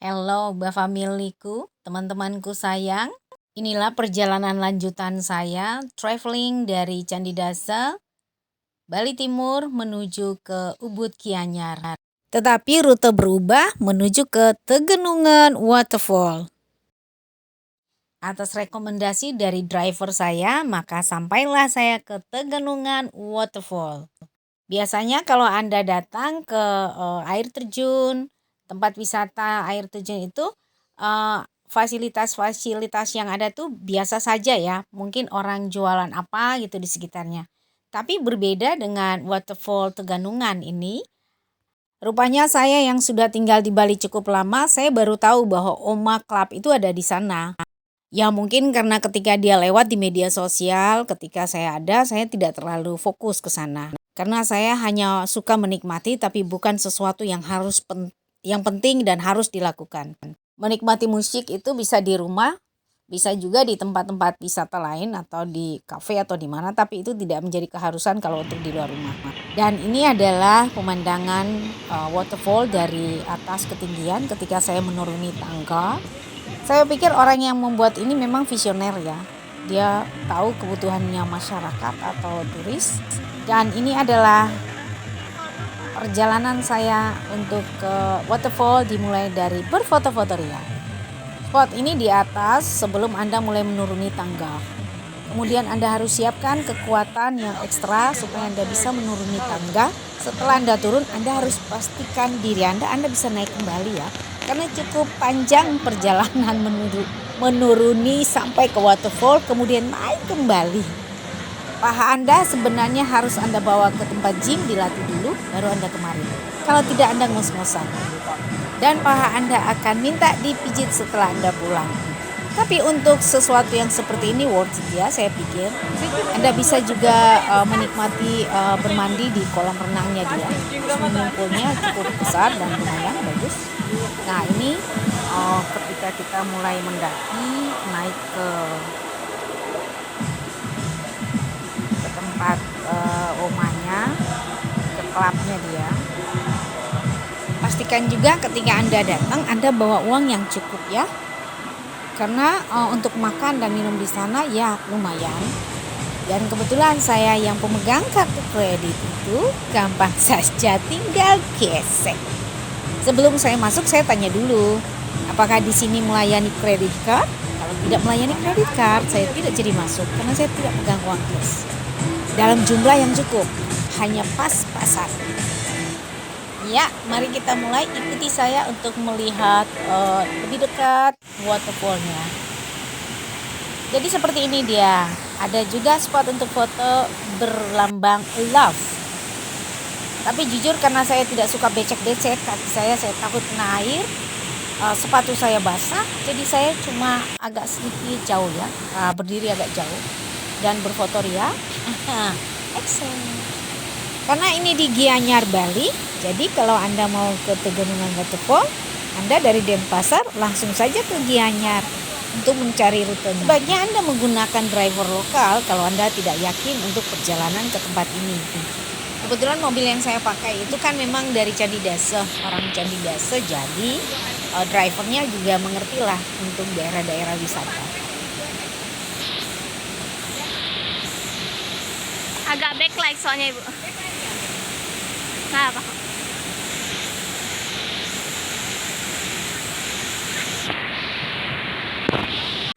Hello, familiku, teman-temanku sayang. Inilah perjalanan lanjutan saya traveling dari Candi Dasa, Bali Timur menuju ke Ubud Gianyar. Tetapi rute berubah menuju ke Tegenungan Waterfall. Atas rekomendasi dari driver saya, maka sampailah saya ke Tegenungan Waterfall. Biasanya kalau Anda datang ke air terjun, tempat wisata air terjun itu fasilitas-fasilitas yang ada tuh biasa saja ya. Mungkin orang jualan apa gitu di sekitarnya. Tapi berbeda dengan Waterfall Teganungan ini. Rupanya saya yang sudah tinggal di Bali cukup lama, saya baru tahu bahwa Oma Club itu ada di sana. Ya mungkin karena ketika dia lewat di media sosial, ketika saya ada, saya tidak terlalu fokus ke sana. Karena saya hanya suka menikmati tapi bukan sesuatu yang yang penting dan harus dilakukan. Menikmati musik itu bisa di rumah, bisa juga di tempat-tempat wisata lain atau di kafe atau di mana, tapi itu tidak menjadi keharusan kalau untuk di luar rumah. Dan ini adalah pemandangan waterfall dari atas ketinggian ketika saya menuruni tangga. Saya pikir orang yang membuat ini memang visioner ya. Dia tahu kebutuhannya masyarakat atau turis. Dan ini adalah perjalanan saya untuk ke waterfall dimulai dari berfoto-foto ria. Spot ini di atas sebelum Anda mulai menuruni tangga. Kemudian Anda harus siapkan kekuatan yang ekstra supaya Anda bisa menuruni tangga. Setelah Anda turun, Anda harus pastikan diri Anda bisa naik kembali ya. Karena cukup panjang perjalanan menuruni sampai ke waterfall, kemudian naik kembali. Paha Anda sebenarnya harus Anda bawa ke tempat gym, dilatih dulu, baru Anda kemari. Kalau tidak, Anda ngos-ngosan. Dan paha Anda akan minta dipijit setelah Anda pulang. Tapi untuk sesuatu yang seperti ini worth it ya, saya pikir. Anda bisa juga menikmati bermandi di kolam renangnya dia. Swimming poolnya cukup besar dan lumayan bagus. Nah ini ketika kita mulai mendaki, naik ke tempat omanya, ke klubnya dia. Pastikan juga ketika Anda datang, Anda bawa uang yang cukup ya. Karena untuk makan dan minum di sana ya lumayan. Dan kebetulan saya yang pemegang kartu kredit itu gampang saja tinggal gesek. Sebelum saya masuk saya tanya dulu, apakah di sini melayani kredit card? Kalau tidak melayani kredit card, saya tidak jadi masuk karena saya tidak pegang uang cash. Dalam jumlah yang cukup, hanya pas-pasan. Ya, mari kita mulai. Ikuti saya untuk melihat lebih dekat waterfallnya. Jadi seperti ini dia. Ada juga spot untuk foto berlambang love. Tapi jujur karena saya tidak suka becek-becek kaki saya takut kena air. Sepatu saya basah, jadi saya cuma agak sedikit jauh ya. Berdiri agak jauh dan berfoto ria. Excellent. Karena ini di Gianyar, Bali, jadi kalau Anda mau ke Tegenungan Waterfall, Anda dari Denpasar langsung saja ke Gianyar untuk mencari rutenya. Sebaiknya Anda menggunakan driver lokal kalau Anda tidak yakin untuk perjalanan ke tempat ini. Kebetulan mobil yang saya pakai itu kan memang dari Candi Dasa, orang Candi Dasa, jadi drivernya juga mengertilah untuk daerah-daerah wisata. Agak backlight soalnya ibu. Nah, apa?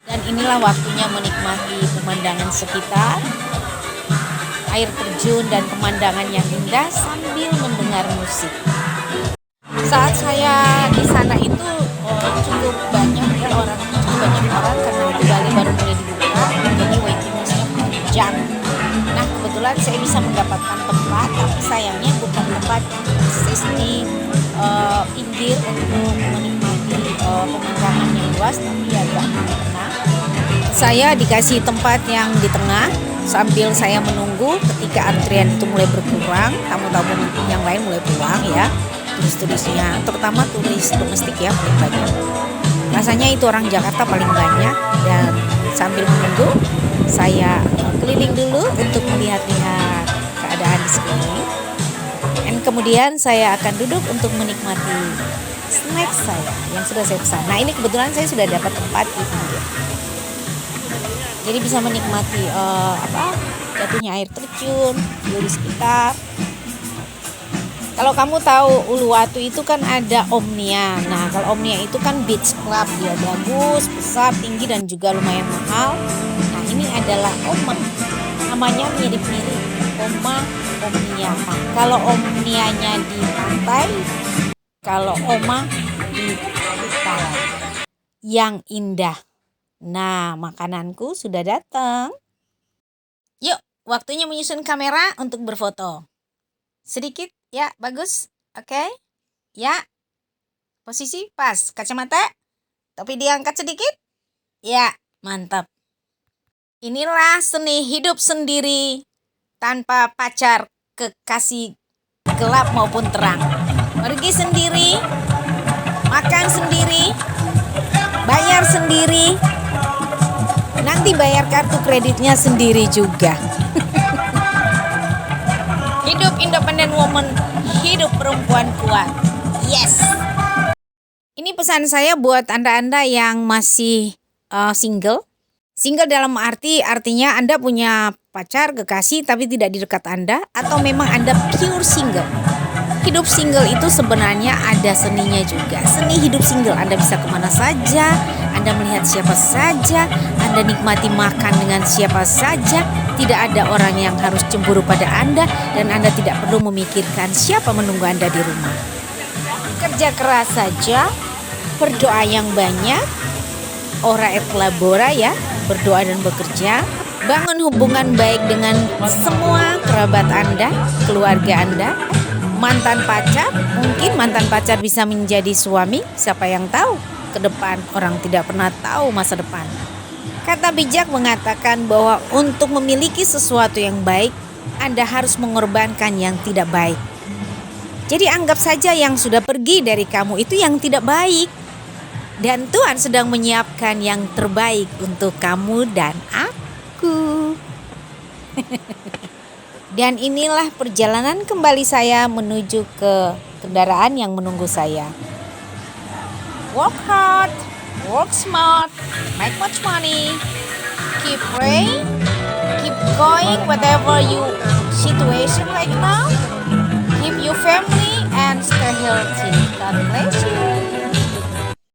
Dan inilah waktunya menikmati pemandangan sekitar, air terjun dan pemandangan yang indah sambil mendengar musik. Saat saya di sana itu cukup banyak ya orang karena itu Bali baru mulai dibuka, jadi waiting listnya panjang. Nah kebetulan saya bisa mendapatkan tempat, tapi sayangnya bukan tempat yang persis di pinggir untuk menikmati pemandangan yang luas, tapi agak di tengah. Saya dikasih tempat yang di tengah sambil saya menunggu ketika antrian itu mulai berkurang, tamu-tamu yang lain mulai pulang ya, turis-turisnya, terutama turis domestik ya paling banyak. Rasanya itu orang Jakarta paling banyak. Dan sambil menunggu saya keliling dulu untuk melihat-lihat keadaan di sekeliling. Dan kemudian saya akan duduk untuk menikmati snack saya yang sudah saya pesan. Nah, ini kebetulan saya sudah dapat tempat di pinggir. Jadi bisa menikmati jatuhnya air terjun, view di sekitar. Kalau kamu tahu Uluwatu itu kan ada Omnia. Nah, kalau Omnia itu kan beach club, dia bagus, besar, tinggi dan juga lumayan mahal. Nah, ini adalah Oma. Namanya mirip-mirip Omnia. Nah, kalau Omnianya di pantai, kalau Oma di utara. Yang indah. Nah, makananku sudah datang. Yuk, waktunya menyusun kamera untuk berfoto. Sedikit, ya, bagus. Oke. Ya. Posisi pas. Kacamata. Topi diangkat sedikit. Ya, mantap. Inilah seni hidup sendiri tanpa pacar, kekasih gelap maupun terang. Pergi sendiri, makan sendiri, bayar sendiri. Nanti bayar kartu kreditnya sendiri juga. Hidup independent woman, hidup perempuan kuat. Yes. Ini pesan saya buat Anda-Anda yang masih single. Single dalam artinya Anda punya pacar, kekasih tapi tidak di dekat Anda, atau memang Anda pure single. Hidup single itu sebenarnya ada seninya juga. Seni hidup single, Anda bisa kemana saja, Anda melihat siapa saja, Anda nikmati makan dengan siapa saja. Tidak ada orang yang harus cemburu pada Anda, dan Anda tidak perlu memikirkan siapa menunggu Anda di rumah. Kerja keras saja, berdoa yang banyak, ora et labora ya, berdoa dan bekerja. Bangun hubungan baik dengan semua kerabat Anda, keluarga Anda. Mantan pacar, mungkin mantan pacar bisa menjadi suami, siapa yang tahu. Ke depan orang tidak pernah tahu masa depan. Kata bijak mengatakan bahwa untuk memiliki sesuatu yang baik, Anda harus mengorbankan yang tidak baik. Jadi anggap saja yang sudah pergi dari kamu itu yang tidak baik. Dan Tuhan sedang menyiapkan yang terbaik untuk kamu dan aku. Dan inilah perjalanan kembali saya menuju ke kendaraan yang menunggu saya. Work hard, work smart, make much money, keep praying, keep going whatever you situation right now, keep your family and stay healthy. God bless you.